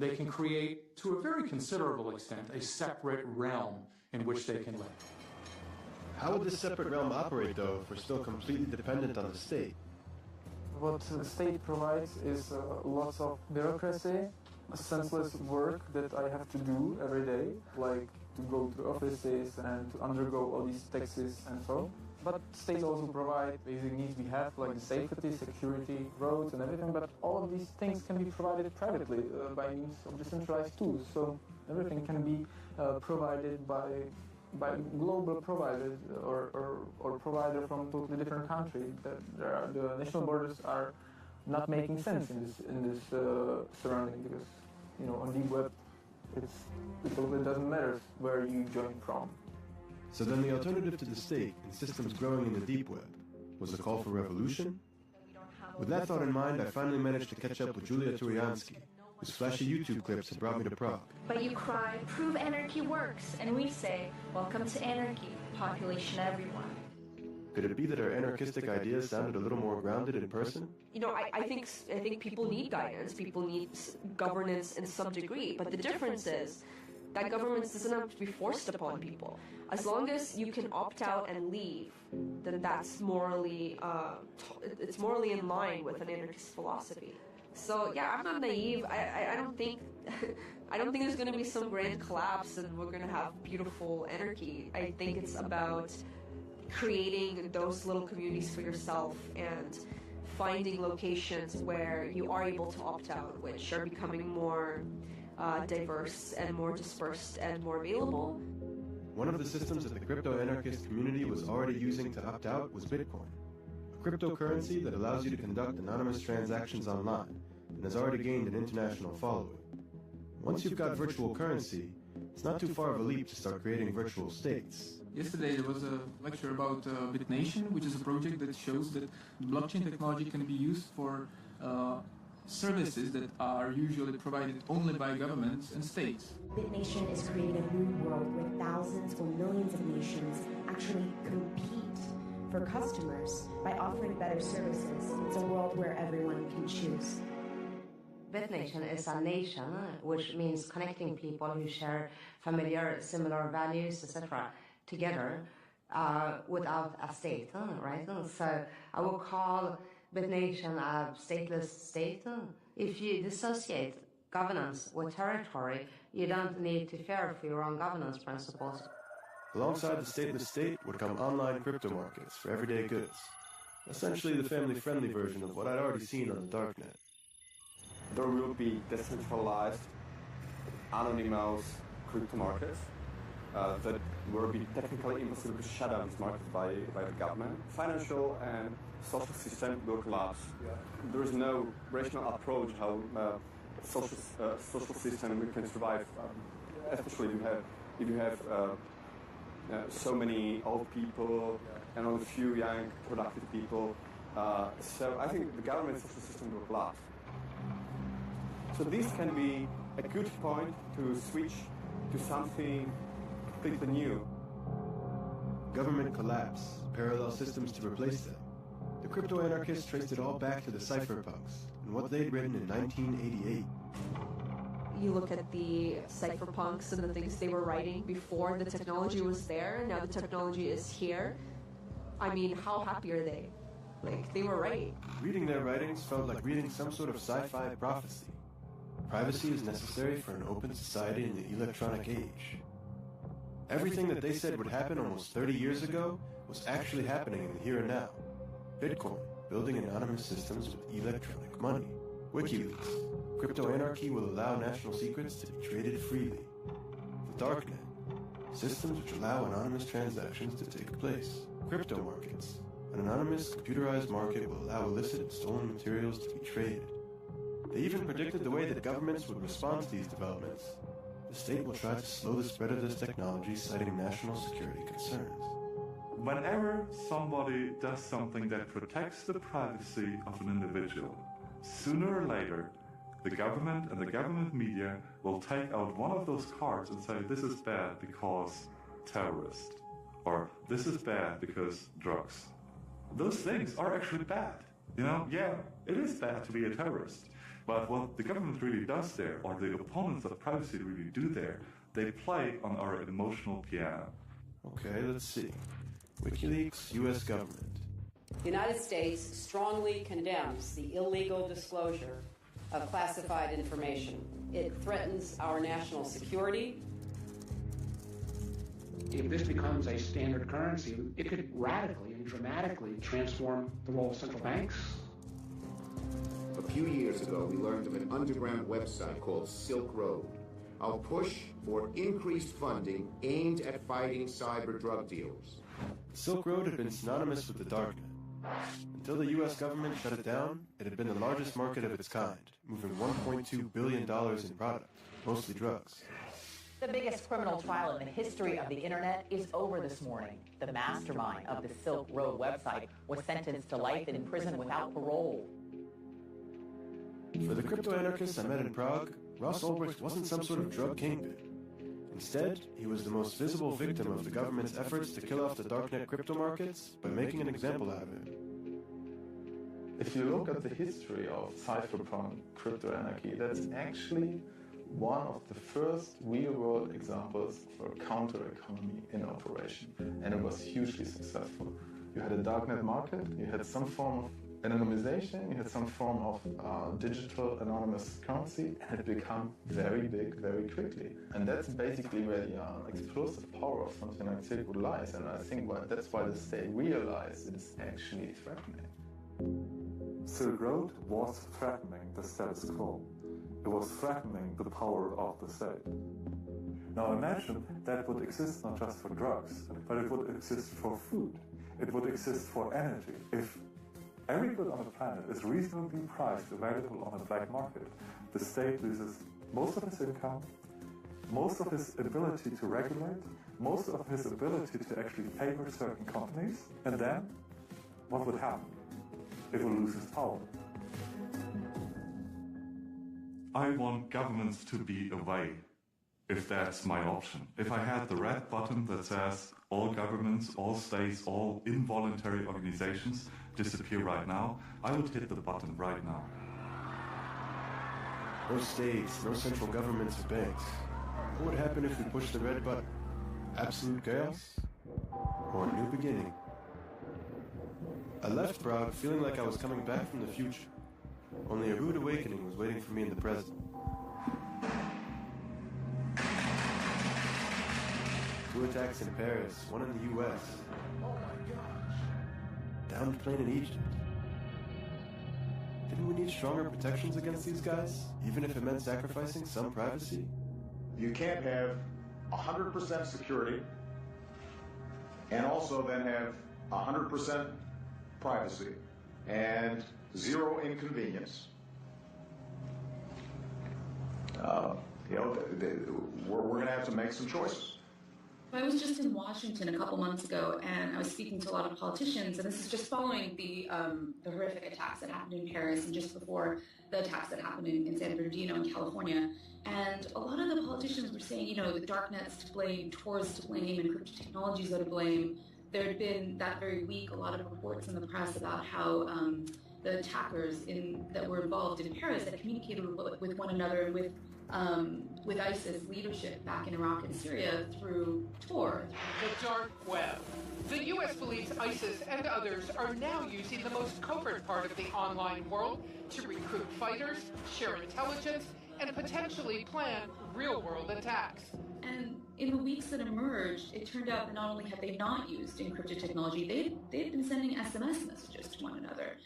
they can create, to a very considerable extent, a separate realm in which they can live. How would this separate realm operate, though, if we're still completely dependent on the state? What the state provides is lots of bureaucracy, senseless work that I have to do every day, like to go to offices and to undergo all these taxes and so. But states also provide basic needs we have, like the safety, security, roads and everything, but all of these things can be provided privately by means of decentralized tools. So everything can be provided by global providers or provider from totally different countries. The national borders are not making sense in this surrounding, because on deep web it totally doesn't matter where you join from. So then the alternative to the state in systems growing in the deep web was a call for revolution? With that thought in mind, I finally managed to catch up with Julia Turiansky, whose flashy YouTube clips had brought me to Prague. But you cry, prove anarchy works, and we say, welcome to anarchy, population everyone. Could it be that our anarchistic ideas sounded a little more grounded in person? I think people need guidance, people need governance in some degree, but the difference is that governance doesn't have to be forced upon people. As long as you can opt out and leave, then that's morally, it's morally in line with an anarchist philosophy. So yeah, I'm not naive. I don't think there's going to be some grand collapse and we're going to have beautiful anarchy. I think it's about creating those little communities for yourself and finding locations where you are able to opt out, which are becoming more diverse and more dispersed and more available. One of the systems that the crypto-anarchist community was already using to opt out was Bitcoin, a cryptocurrency that allows you to conduct anonymous transactions online and has already gained an international following. Once you've got virtual currency, it's not too far of a leap to start creating virtual states. Yesterday there was a lecture about BitNation, which is a project that shows that blockchain technology can be used for services that are usually provided only by governments and states. BitNation is creating a new world where thousands or millions of nations actually compete for customers by offering better services. It's a world where everyone can choose. BitNation is a nation, which means connecting people who share familiar, similar values, etc., together without a state, right? So I will call BitNation a stateless state. If you dissociate governance with territory, you don't need to fear for your own governance principles. Alongside the stateless state would come online crypto markets for everyday goods, essentially the family-friendly version of what I'd already seen on the darknet. There will be decentralized, anonymous crypto markets that will be technically impossible to shut down these markets by the government. Financial and social system will collapse. There is no rational approach how social system can survive, especially if you have so many old people and only a few young productive people. So I think the government social system will collapse. So this can be a good point to switch to something completely new. Government collapse, parallel systems to replace them. The crypto-anarchists traced it all back to the cypherpunks and what they'd written in 1988. You look at the cypherpunks and the things they were writing before the technology was there, now the technology is here. I mean, how happy are they? Like, they were right. Reading their writings felt like reading some sort of sci-fi prophecy. Privacy is necessary for an open society in the electronic age. Everything that they said would happen almost 30 years ago was actually happening in the here and now. Bitcoin, building anonymous systems with electronic money. WikiLeaks, crypto-anarchy will allow national secrets to be traded freely. The Darknet, systems which allow anonymous transactions to take place. Crypto markets, an anonymous computerized market will allow illicit and stolen materials to be traded. They even predicted the way that governments would respond to these developments. The state will try to slow the spread of this technology, citing national security concerns. Whenever somebody does something that protects the privacy of an individual, sooner or later, the government and the government media will take out one of those cards and say, this is bad because terrorist, or this is bad because drugs. Those things are actually bad. Yeah, it is bad to be a terrorist. But what the government really does there, or the opponents of privacy really do there, they play on our emotional piano. Okay, let's see. WikiLeaks, U.S. government. The United States strongly condemns the illegal disclosure of classified information. It threatens our national security. If this becomes a standard currency, it could radically and dramatically transform the role of central banks. A few years ago, we learned of an underground website called Silk Road. Our push for increased funding aimed at fighting cyber drug dealers. Silk Road had been synonymous with the darknet. Until the U.S. government shut it down, it had been the largest market of its kind, moving $1.2 billion in product, mostly drugs. The biggest criminal trial in the history of the internet is over this morning. The mastermind of the Silk Road website was sentenced to life in prison without parole. For the crypto-anarchists I met in Prague, Ross Ulbricht wasn't some sort of drug kingpin. Instead, he was the most visible victim of the government's efforts to kill off the darknet crypto markets by making an example out of it. If you look at the history of cypherpunk crypto-anarchy, that's actually one of the first real-world examples of a counter-economy in operation, and it was hugely successful. You had a darknet market, you had some form of anonymization, you had some form of digital anonymous currency, and it became very big very quickly. And that's basically where the explosive power of something like Silk Road lies, and I think that's why the state realized it is actually threatening. Silk Road was threatening the status quo. It was threatening the power of the state. Now imagine that would exist not just for drugs, but it would exist for food. It would exist for energy. If every good on the planet is reasonably priced available on the black market, the state loses most of its income, most of his ability to regulate, most of his ability to actually favor certain companies, and then what would happen? It will lose its power. I want governments to be away, if that's my option. If I had the red button that says all governments, all states, all involuntary organizations disappear right now, I would hit the button right now. No states, no central governments or banks. What would happen if we pushed the red button? Absolute chaos? Or a new beginning? I left Prague feeling like I was coming back from the future. Only a rude awakening was waiting for me in the present. 2 attacks in Paris, 1 in the US. Oh my gosh. Downed plane in Egypt. Didn't we need stronger protections against these guys, even if it meant sacrificing some privacy? You can't have 100% security and also then have 100% privacy and zero inconvenience. We're going to have to make some choices. I was just in Washington a couple months ago, and I was speaking to a lot of politicians, and this is just following the horrific attacks that happened in Paris and just before the attacks that happened in San Bernardino in California. And a lot of the politicians were saying, the darknet's to blame, Tor's to blame, and crypto technologies are to blame. There had been that very week a lot of reports in the press about how the attackers that were involved in Paris had communicated with one another and with ISIS leadership back in Iraq and Syria through Tor. The dark web. The U.S. believes ISIS and others are now using the most covert part of the online world to recruit fighters, share intelligence, and potentially plan real-world attacks. And in the weeks that emerged, it turned out that not only had they not used encrypted technology, they had been sending SMS messages to one another.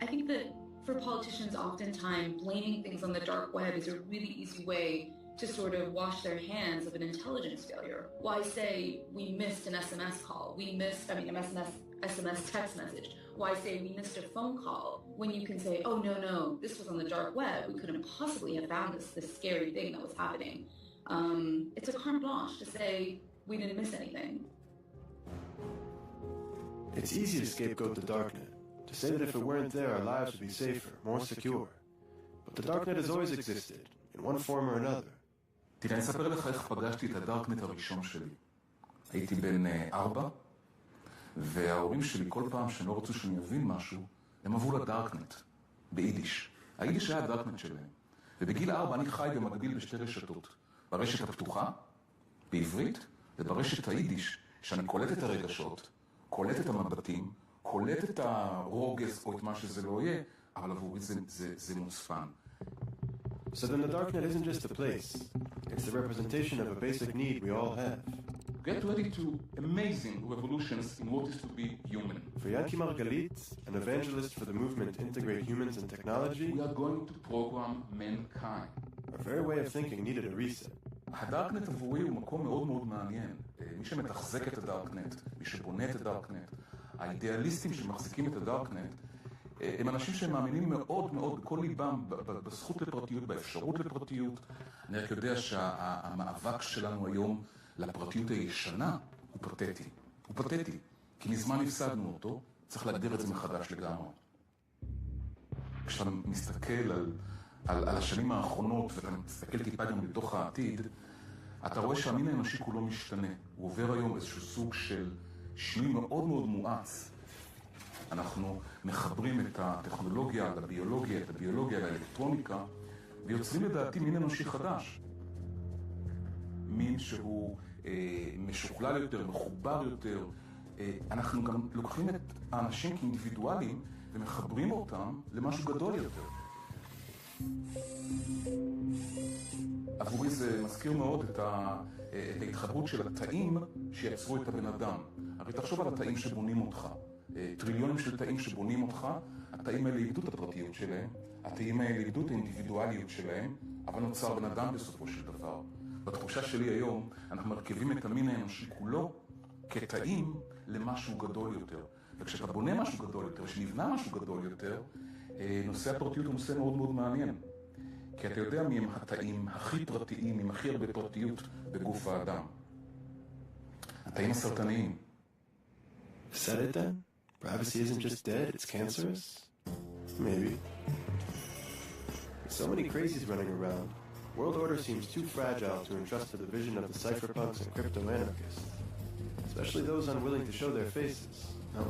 I think that for politicians, oftentimes blaming things on the dark web is a really easy way to sort of wash their hands of an intelligence failure. Why say we missed an SMS call? SMS text message. Why say we missed a phone call when you can say, oh, no, this was on the dark web. We couldn't possibly have found this scary thing that was happening. It's a carte blanche to say we didn't miss anything. It's easy to scapegoat the darknet, to say that if it weren't there, our lives would be safer, more secure. But the darknet has always existed, in one form or another. תראה, אני אספר לך איך פגשתי את הדארקנט הראשון שלי. הייתי בן 4, וההורים שלי כל פעם שהם לא רצו שאני אבין משהו, הם עברו לדארקנט, ביידיש. היידיש היה הדארקנט שלהם. ובגיל 4 אני חי במקביל בשתי רשתות. ברשת הפתוחה, בעברית, וברשת היידיש, שאני קולט את הרגשות, קולט את המבטים, קולט את הרוגז או את מה שזה לא יהיה, אבל עבורי זה מוספן. So then the darknet isn't just a place. It's the representation of a basic need we all have. Get ready to amazing revolutions in what is to be human. For Yanki Margalit, an evangelist for the movement to integrate humans and technology, we are going to program mankind. Our very way of thinking needed a reset. הדארקנט עבורי הוא מקום מאוד מאוד מעניין. מי שמתחזק את הדארקנט, מי שבונה את הדארקנט, האידיאליסטים שמחזיקים את הדארקנט, הם אנשים שמאמינים מאוד מאוד בכל ליבם בזכות לפרטיות, באפשרות לפרטיות. אני רק יודע שהמאבק שלנו היום לפרטיות הישנה הוא פתטי. הוא פתטי, כי מזמן הפסדנו אותו, צריך להגדיר את זה מחדש לגמרי. כשאתה מסתכל על השנים האחרונות, ואתה מסתכל טיפה גם לתוך העתיד, אתה רואה שהמין האנושי כולו משתנה. הוא עובר היום איזשהו סוג של שינוי מאוד מאוד מואץ. אנחנו מחברים את הטכנולוגיה לביולוגיה, את הביולוגיה לאלקטרוניקה, ויוצרים לדעתי מין אנושי חדש. מין שהוא משוכלל יותר, מחובר יותר. אנחנו גם לוקחים את האנשים כאינדיבידואלים ומחברים אותם למשהו גדול יותר. עבורי זה מזכיר מאוד את ההתחברות של התאים שיצרו את הבן אדם. הרי תחשוב על התאים שבונים אותך. טריליונים של תאים שבונים אותך, התאים האלה איבדו את הפרטיות שלהם, התאים האלה איבדו את האינדיבידואליות שלהם, אבל נוצר בן אדם בסופו של דבר. בתחושה שלי היום, אנחנו מרכיבים את המין האנושי כולו כתאים למשהו גדול יותר. וכשאתה בונה משהו גדול יותר, כשנבנה משהו גדול יותר, נושא הפרטיות הוא נושא מאוד מאוד מעניין. כי אתה יודע מי הם התאים הכי פרטיים, עם הכי הרבה פרטיות בגוף האדם. התאים הסרטניים. Said it then? Privacy isn't just dead, it's cancerous? Maybe. With so many crazies running around, world order seems too fragile to entrust to the vision of the cypherpunks and crypto-anarchists, especially those unwilling to show their faces. No.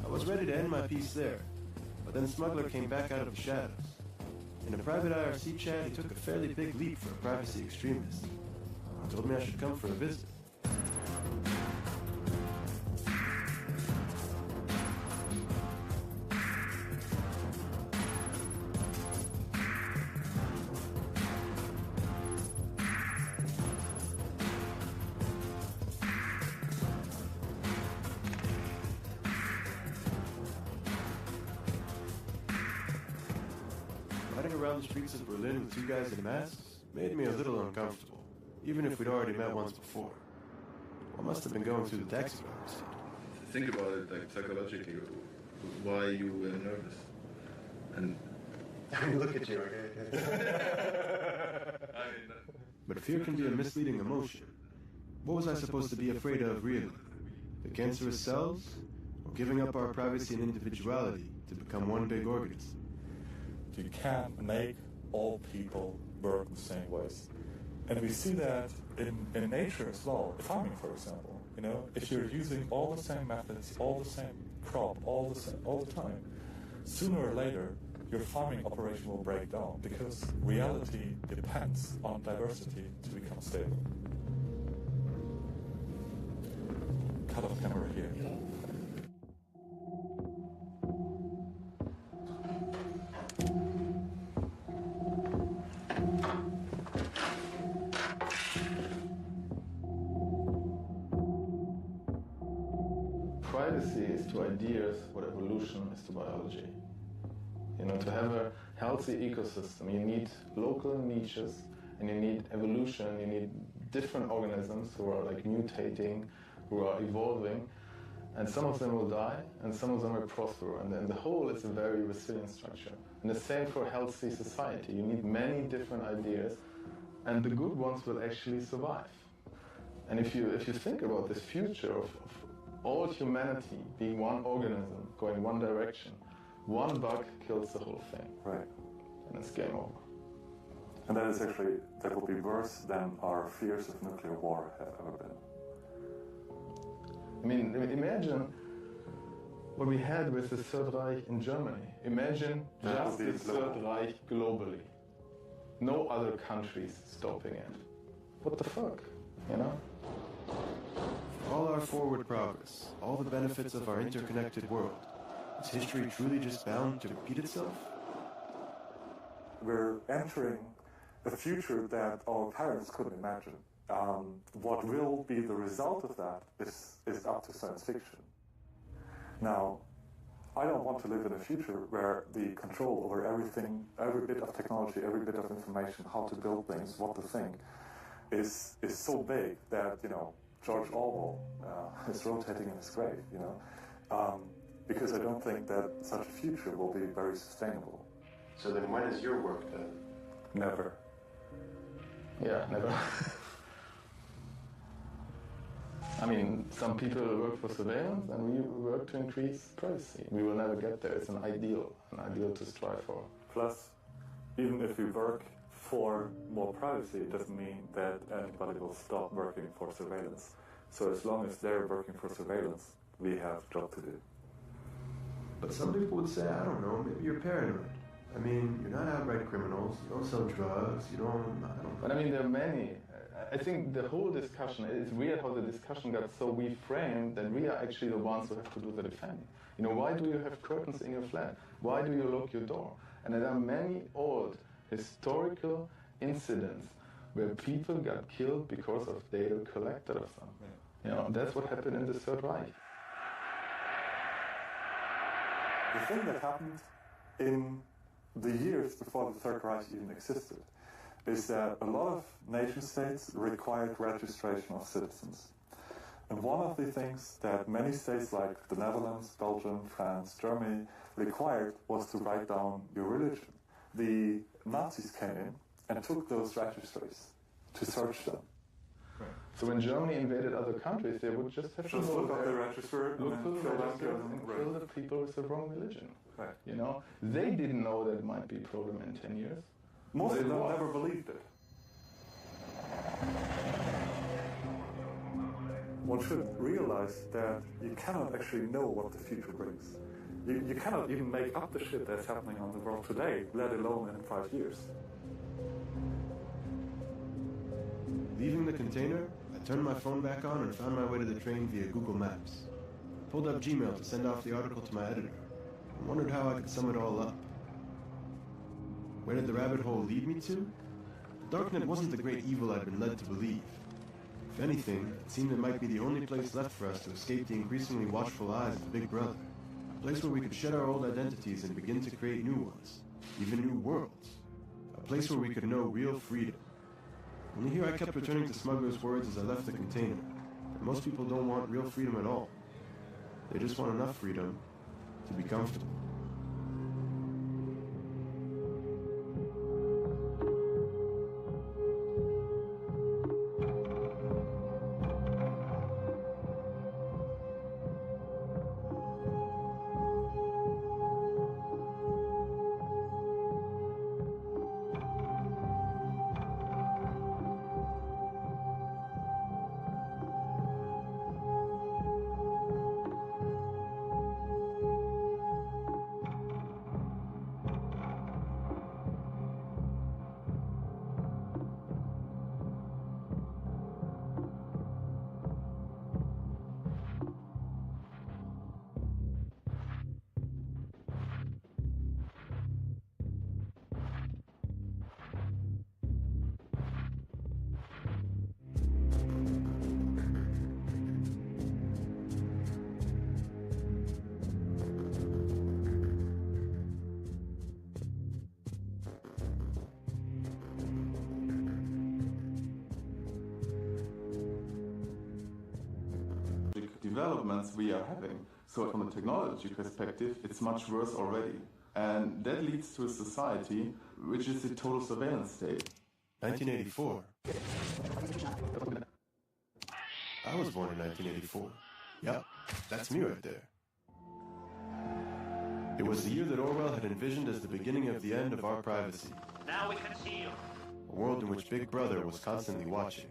I was ready to end my piece there, but then Smuggler came back out of the shadows. In a private IRC chat, he took a fairly big leap for a privacy extremist. He told me I should come for a visit. Around the streets of Berlin with two guys in masks made me a little uncomfortable, even if we'd already met once before. I must have been going through the taxi driver's seat. Think about it, like psychologically, why you were nervous. And I mean, look at you, okay? But fear can be a misleading emotion. What was I supposed to be afraid of, really? The cancerous cells? Or giving up our privacy and individuality to become one big organism? You can't make all people work the same ways. And we see that in nature as well. Farming, for example. You know, if you're using all the same methods, all the same crop, all the time, sooner or later, your farming operation will break down because reality depends on diversity to become stable. Cut off camera here. Privacy is to ideas what evolution is to biology. You know, to have a healthy ecosystem, you need local niches, and you need evolution, you need different organisms who are like mutating, who are evolving, and some of them will die, and some of them will prosper, and then the whole is a very resilient structure. And the same for a healthy society. You need many different ideas, and the good ones will actually survive. And if you think about this future of all humanity being one organism, going one direction, one bug kills the whole thing. Right. And it's game over. And that will be worse than our fears of nuclear war have ever been. I mean, imagine what we had with the Third Reich in Germany. Imagine just the Third Reich globally. No other countries stopping it. What the fuck, you know? All our forward progress, all the benefits of our interconnected world, is history truly just bound to repeat itself? We're entering a future that our parents couldn't imagine. What will be the result of that is up to science fiction. Now, I don't want to live in a future where the control over everything, every bit of technology, every bit of information, how to build things, what to think, is so big that, George Orwell is rotating in his grave, because I don't think that such a future will be very sustainable. So then when is your work done? Never. Yeah, never. I mean, some people work for surveillance and we work to increase privacy. We will never get there. It's an ideal to strive for. Plus, even if we work for more privacy, it doesn't mean that anybody will stop working for surveillance. So as long as they're working for surveillance, we have a job to do. But some people would say, I don't know, maybe you're paranoid. I mean, you're not outright criminals, you don't sell drugs, I don't know. But I mean, there are many. I think the whole discussion, it's weird how the discussion got so reframed that we are actually the ones who have to do the defending. Why do you have curtains in your flat? Why do you lock your door? And there are many old historical incidents where people got killed because of data collected or something. That's what happened in the Third Reich. The thing that happened in the years before the Third Reich even existed is that a lot of nation-states required registration of citizens. And one of the things that many states like the Netherlands, Belgium, France, Germany required was to write down your religion. The Nazis came in and took those registries to search them. Right. So when Germany invaded other countries, they would just have to look up the register, look for the register, and kill the people with the wrong religion. Right. They didn't know that it might be a problem in 10 years. Most of them never believed it. One should realize that you cannot actually know what the future brings. You cannot even make up the shit that's happening on the world today, let alone in 5 years. Leaving the container, I turned my phone back on and found my way to the train via Google Maps. I pulled up Gmail to send off the article to my editor and wondered how I could sum it all up. Where did the rabbit hole lead me to? The darknet wasn't the great evil I'd been led to believe. If anything, it seemed it might be the only place left for us to escape the increasingly watchful eyes of Big Brother. A place where we could shed our old identities and begin to create new ones, even new worlds. A place where we could know real freedom. Only here I kept returning to Smuggler's words as I left the container, that most people don't want real freedom at all. They just want enough freedom to be comfortable. Developments we are having. So from a technology perspective, it's much worse already. And that leads to a society which is a total surveillance state. 1984. I was born in 1984. Yep, that's me right there. It was the year that Orwell had envisioned as the beginning of the end of our privacy. Now we can see you. A world in which Big Brother was constantly watching.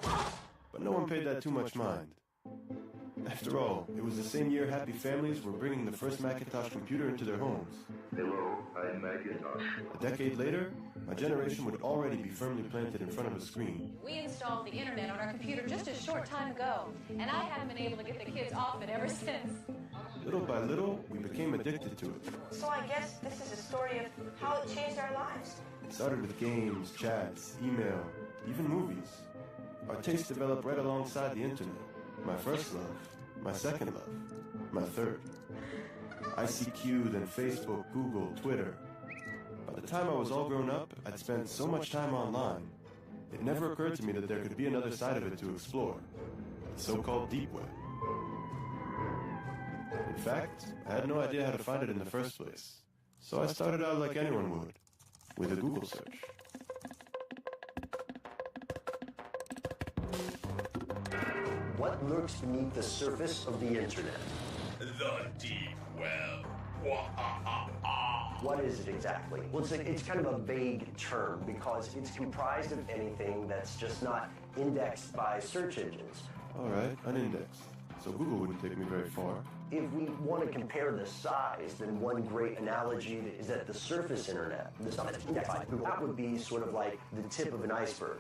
But no one paid that too much mind. After all, it was the same year happy families were bringing the first Macintosh computer into their homes. Hello, I'm Macintosh. A decade later, my generation would already be firmly planted in front of a screen. We installed the internet on our computer just a short time ago, and I haven't been able to get the kids off it ever since. Little by little, we became addicted to it. So I guess this is a story of how it changed our lives. It started with games, chats, email, even movies. Our taste developed right alongside the internet. My first love, my second love, my third. ICQ, then Facebook, Google, Twitter. By the time I was all grown up, I'd spent so much time online, it never occurred to me that there could be another side of it to explore, the so-called deep web. In fact, I had no idea how to find it in the first place, so I started out like anyone would, with a Google search. What lurks beneath the surface of the internet? The deep web. What is it exactly? Well, it's kind of a vague term because it's comprised of anything that's just not indexed by search engines. All right, unindexed. So Google wouldn't take me very far. If we want to compare the size, then one great analogy is that the surface internet, the stuff that's indexed by Google, that would be sort of like the tip of an iceberg.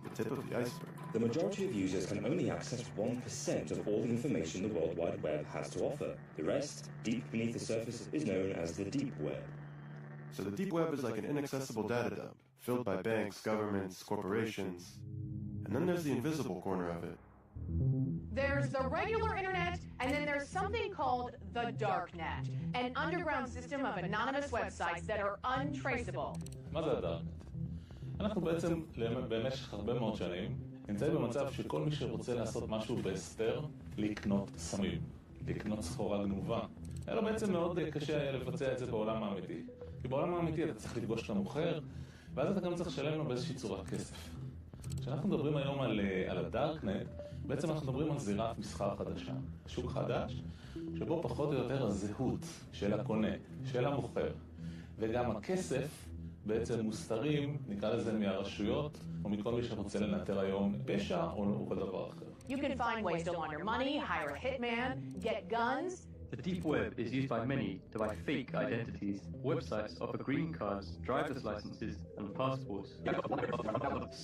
The tip of the iceberg. The majority of users can only access 1% of all the information the World Wide Web has to offer. The rest, deep beneath the surface, is known as the deep web. So the deep web is like an inaccessible data dump, filled by banks, governments, corporations. And then there's the invisible corner of it. There's the regular internet, and then there's something called the darknet, an underground system of anonymous websites that are untraceable. מה זה הדארקנט? אנחנו בעצם במשך הרבה מאוד שנים נמצאים במצב שכל מי שרוצה לעשות משהו בהסתר, לקנות סמים, לקנות סחורה גנובה. היה לו בעצם מאוד קשה לבצע את זה בעולם האמיתי. כי בעולם האמיתי אתה צריך לפגוש את המוכר, ואז אתה גם צריך לשלם לו באיזושהי צורת כסף. כשאנחנו מדברים היום על הדארקנט, בעצם אנחנו מדברים על זירת מסחר חדשה, שוק חדש, שבו פחות או יותר הזהות של הקונה, של המוכר, וגם הכסף בעצם מוסתרים, נקרא לזה מהרשויות, או מכל מי שרוצה לנטר היום פשע או כל דבר אחר. You can find ways to launder money, hire a hitman, get guns. The deep web is used by many to buy fake identities. Websites offer green cards, driver's licenses, and passports.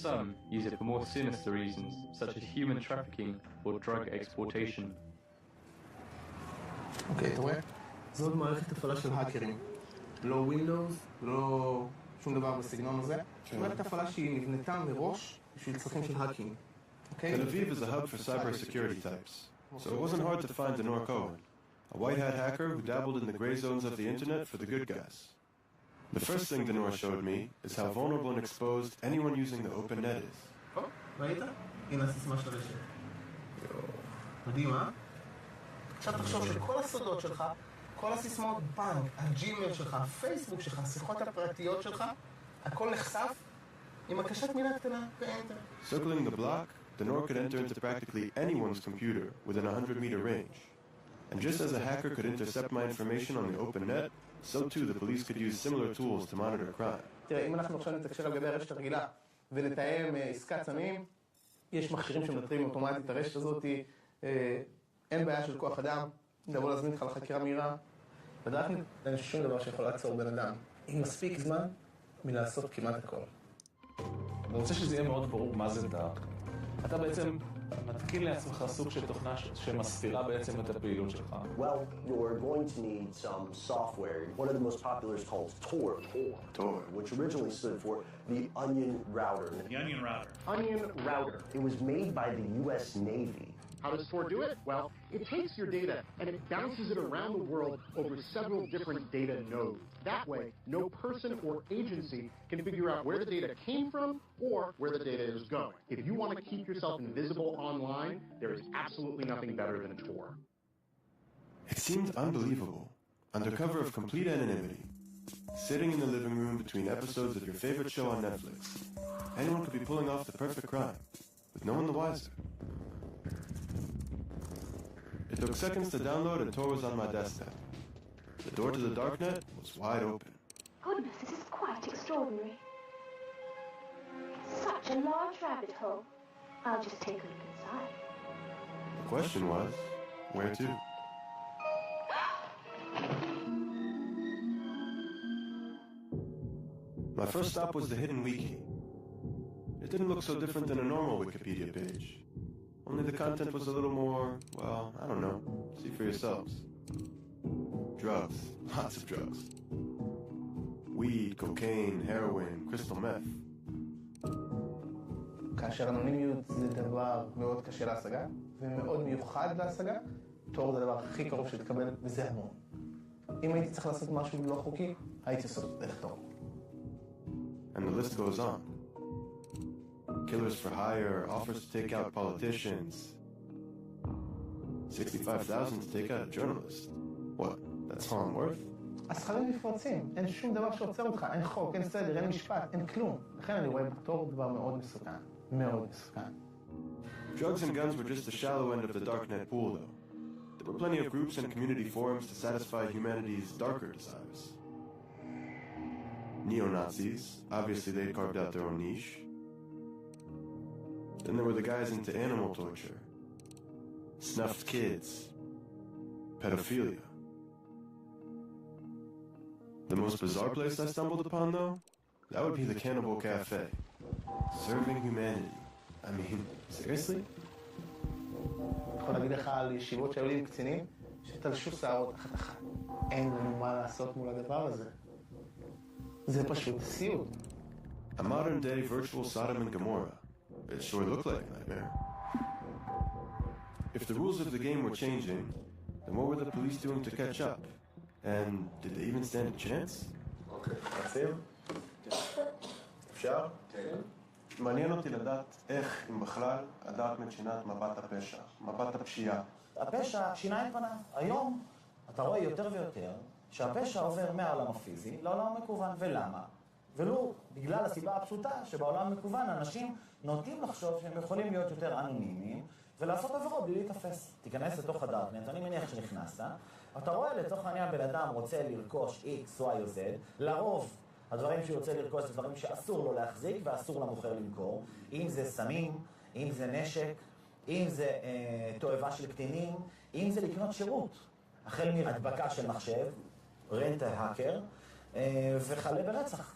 Some use it for more sinister reasons, such as human trafficking or drug exportation. אוקיי, אתה רואה? זאת מערכת הפעלה של האקרים. לא Windows, לא שום דבר בסגנון הזה. מערכת הפעלה שהיא נבנתה מראש בשביל צרכים של האקינג. Tel Aviv is a hub for cybersecurity types, so it wasn't hard to find Denor Cohen, a white-hat hacker who dabbled in the gray zones of the internet for the good guys. The first thing Denor showed me is how vulnerable and exposed anyone using the open net is. ראית? הנה הסיסמה של הרשת. מדהים, אה? עכשיו תחשוב שכל הסודות שלך, כל הסיסמאות בנק, הג'ימייל שלך, הפייסבוק שלך, השיחות הפרטיות שלך, הכל נחשף עם הקשת מילה קטנה באנטר. Circling the block, Denor could enter into practically anyone's computer within a 100-meter range. And just as a hacker could intercept my information on the open net, so too the police could use similar tools to monitor crime. תראה, אם אנחנו עכשיו נתקשר על גבי הרשת הרגילה ונתאם עסקת סמים, יש מכשירים שמנטרים אוטומטית את הרשת הזאת, אין בעיה של כוח אדם, נבוא להזמין אותך לחקירה מהירה. בדקנו, אין שום דבר שיכול לעצור בן אדם. עם מספיק זמן מלעשות כמעט הכל. אני רוצה שזה יהיה מאוד ברור מה זה דארק. אתה בעצם מתקין לעצמך סוג של תוכנה שמסתירה בעצם את הפעילות שלך. Well, you're going to need some software. One of the most popular is called Tor. Tor, which originally stood for the Onion Router. The Onion Router. Onion Router. It was made by the U.S. Navy. How does Tor do it? Well, it takes your data and it bounces it around the world over several different data nodes. That way, no person or agency can figure out where the data came from or where the data is going. If you want to keep yourself invisible online, there is absolutely nothing better than Tor. It seemed unbelievable. Under cover of complete anonymity, sitting in the living room between episodes of your favorite show on Netflix, anyone could be pulling off the perfect crime, with no one the wiser. It took seconds to download and Tor was on my desktop. The door to the darknet was wide open. Goodness, this is quite extraordinary. Such a large rabbit hole. I'll just take a look inside. The question was, Where to? My first stop was the Hidden Wiki. It didn't look so different than a normal Wikipedia page. Only the content was a little more, well, I don't know. See for yourselves. Drugs. Lots of drugs. Weed, cocaine, heroin, crystal meth. כאשר אנונימיות זה דבר מאוד קשה להשגה, ומאוד מיוחד להשגה, תור זה הדבר הכי קרוב שתקבל, וזה המון. אם הייתי צריך לעשות משהו לא חוקי, הייתי עושה דרך תור. And the list goes on. Killers for hire, offers to take out politicians. $65,000 to take out a journalist. What? That's all I'm worth? הסכרים נפרצים, אין שום דבר שעוצר אותך, אין חוק, אין סדר, אין משפט, אין כלום. לכן אני רואה בתור דבר מאוד מסוכן. מאוד מסוכן. Drugs and guns were just the shallow end of the darknet pool, though. There were plenty of groups and community forums to satisfy humanity's darker desires. Neo-Nazis, obviously they carved out their own niche. Then there were the guys into animal torture, snuffed kids, pedophilia. The most bizarre place I stumbled upon, though, that would be the Cannibal Cafe. Serving humanity. I mean, seriously? אני יכול להגיד לך על ישיבות שהיו לי עם קצינים, שתלשו שערות אחת אחת. אין לנו מה לעשות מול הדבר הזה. זה פשוט סיוט. A modern-day virtual Sodom and Gomorrah. It sure looked like a nightmare. If the rules of the game were changing, then what were the police doing to catch up? And did they even stand a chance? אוקיי, נעשים? אפשר? כן. מעניין אותי לדעת איך, אם בכלל, הדארקנט שינה את מבט הפשע, מבט הפשיעה. הפשע שינה את פניו. היום אתה רואה יותר ויותר שהפשע עובר מהעולם הפיזי לעולם המקוון. ולמה? ולו בגלל הסיבה הפשוטה שבעולם המקוון אנשים נוטים לחשוב שהם יכולים להיות יותר אנונימיים ולעשות עבירות בלי להתאפס. תיכנס לתוך הדארקנט, אני מניח שנכנסת, אתה רואה לצורך העניין בן אדם רוצה לרכוש X, Y או Z, לרוב הדברים שהוא רוצה לרכוש זה דברים שאסור לו להחזיק ואסור למוכר למכור, אם זה סמים, אם זה נשק, אם זה תועבה של קטינים, אם זה לקנות שירות, החל מהדבקה של מחשב, רנט ההאקר, וחלה ברצח.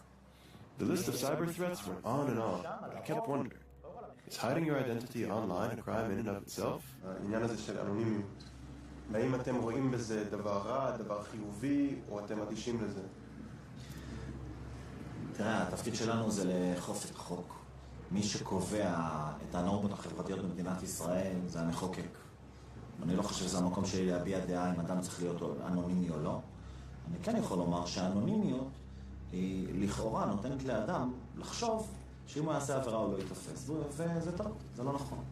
The list of cyber threats went on and on. I kept wondering, is hiding your identity online a crime in and of itself? העניין הזה של אנונימיות. האם אתם רואים בזה דבר רע, דבר חיובי, או אתם אדישים לזה? תראה, התפקיד שלנו זה לאכוף את החוק. מי שקובע את הנורמות החברתיות במדינת ישראל זה המחוקק. אני לא חושב שזה המקום שלי להביע דעה אם אדם צריך להיות אנונימי או לא. אני כן יכול לומר שהאנונימיות היא לכאורה נותנת לאדם לחשוב שאם הוא יעשה עבירה הוא לא יתפס. וזה טוב, זה לא נכון.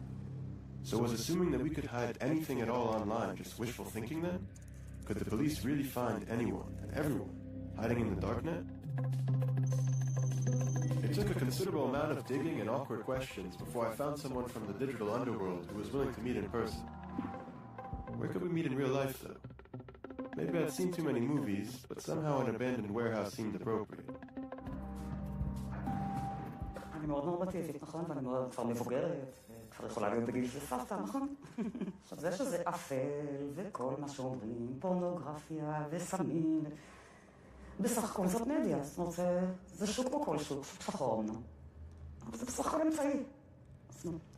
So was assuming that we could hide anything at all online just wishful thinking then? Could the police really find anyone and everyone hiding in the darknet? It took a considerable amount of digging and awkward questions before I found someone from the digital underworld who was willing to meet in person. Where could we meet in real life, though? Maybe I'd seen too many movies, but somehow an abandoned warehouse seemed appropriate. אני מאוד נורמטיבית, נכון? ואני מאוד כבר מבוגרת, כבר יכולה להיות בגיל של סבתא, נכון? עכשיו, זה שזה אפל וכל מה שאומרים, פורנוגרפיה וסמים, בסך הכל זאת מדיה, זאת אומרת, זה שוק כמו כל שוק, שוק שחור, אבל זה בסך הכל אמצעי.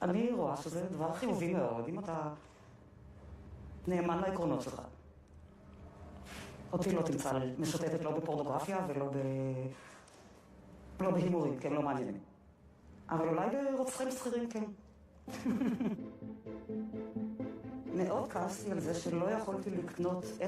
אני רואה שזה דבר חיובי מאוד, אם אתה נאמן לעקרונות שלך. אותי לא תמצא משוטטת לא בפורנוגרפיה ולא בהימורים, כי הם לא מעניינים. אבל אולי ברוצחים שכירים, כן. מאוד כעסתי על זה שלא יכולתי לקנות איפה